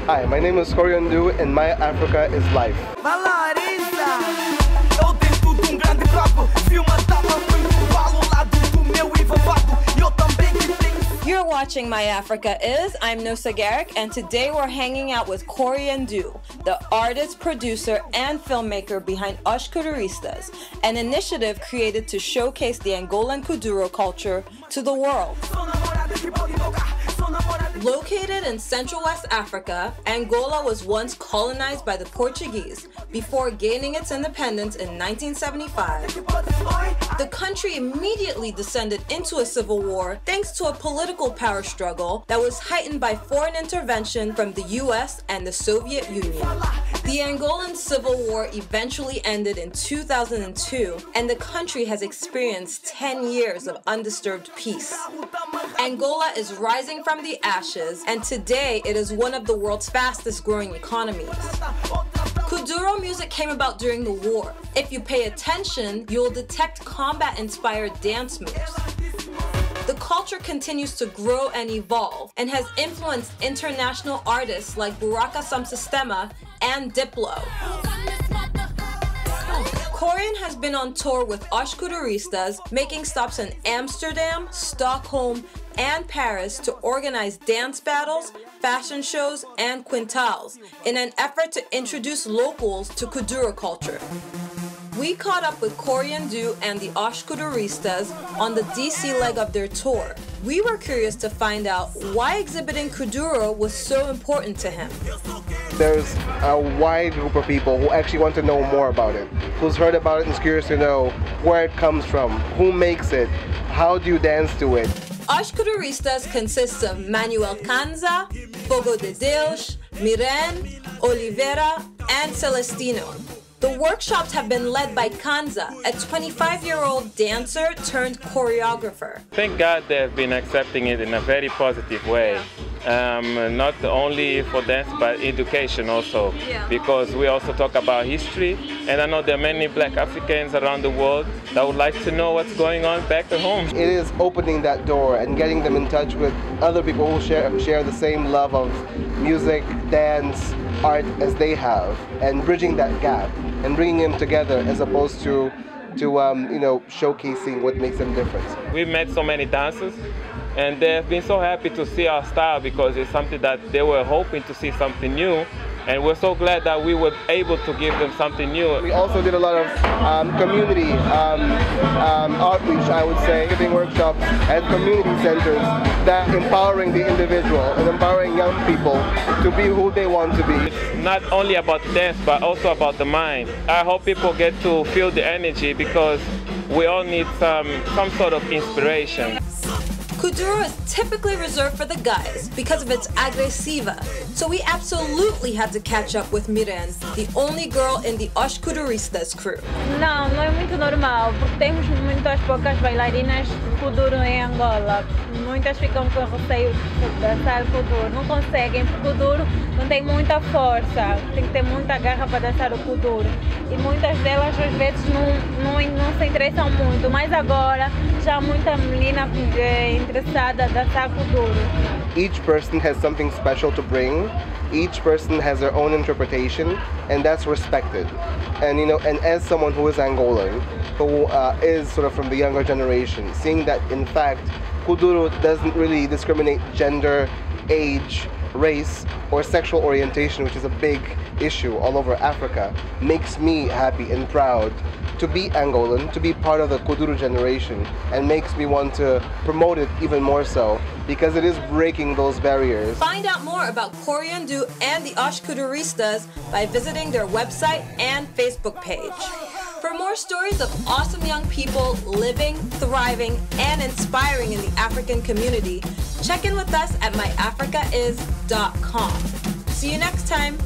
Hi, my name is Coreon and my Africa is life. You're watching My Africa Is. I'm Nosa Garrick, and today we're hanging out with Coreon, the artist, producer, and filmmaker behind Os Kuduristas, an initiative created to showcase the Angolan Kuduro culture to the world. Located in Central West Africa, Angola was once colonized by the Portuguese before gaining its independence in 1975. The country immediately descended into a civil war thanks to a political power struggle that was heightened by foreign intervention from the US and the Soviet Union. The Angolan Civil War eventually ended in 2002, and the country has experienced 10 years of undisturbed peace. Angola is rising from the ashes, and today it is one of the world's fastest growing economies. Kuduro music came about during the war. If you pay attention, you'll detect combat-inspired dance moves. The culture continues to grow and evolve, and has influenced international artists like Buraka Samsistema and Diplo. Coreon has been on tour with Os Kuduristas, making stops in Amsterdam, Stockholm, and Paris to organize dance battles, fashion shows, and quintals in an effort to introduce locals to Kuduro culture. We caught up with Coreon and the Os Kuduristas on the DC leg of their tour. We were curious to find out why exhibiting Kuduro was so important to him. There's a wide group of people who actually want to know more about it, who's heard about it and is curious to know where it comes from, who makes it, how do you dance to it. Os Kuduristas consists of Manuel Kanza, Fogo de Deus, Miren, Oliveira, and Celestino. The workshops have been led by Kanza, a 25-year-old dancer turned choreographer. Thank God they've been accepting it in a very positive way. Not only for dance, but education also. Because we also talk about history, and I know there are many Black Africans around the world that would like to know what's going on back at home. It is opening that door and getting them in touch with other people who share the same love of music, dance, art as they have, and bridging that gap and bringing them together as opposed to showcasing what makes them different. We've met so many dancers, and they've been so happy to see our style because it's something that they were hoping to see something new. And we're so glad that we were able to give them something new. We also did a lot of community outreach, I would say, giving workshops at community centers that empowering the individual and empowering young people to be who they want to be. It's not only about dance, but also about the mind. I hope people get to feel the energy because we all need some sort of inspiration. Kuduro is typically reserved for the guys because of its agresiva, so we absolutely had to catch up with Miren, the only girl in the Os Kuduristas crew. Não é muito normal, porque temos muitas poucas bailarinas Kuduro em Angola. Muitas ficam com receio de dançar Kuduro, não conseguem, porque Kuduro não tem muita força, tem que ter muita garra para dançar o Kuduro. E muitas delas às vezes não se interessam muito, mas agora já há muita menina interessada em dançar Kuduro. Each person has something special to bring. Each person has their own interpretation, and that's respected. And and as someone who is Angolan, who is sort of from the younger generation, seeing that in fact Kuduro doesn't really discriminate gender, age, race, or sexual orientation, which is a big issue all over Africa, makes me happy and proud to be Angolan, to be part of the Kuduro generation, and makes me want to promote it even more so, because it is breaking those barriers. Find out more about Coreon and the Os Kuduristas by visiting their website and Facebook page. For more stories of awesome young people living, thriving, and inspiring in the African community, check in with us at myafricais.com. See you next time.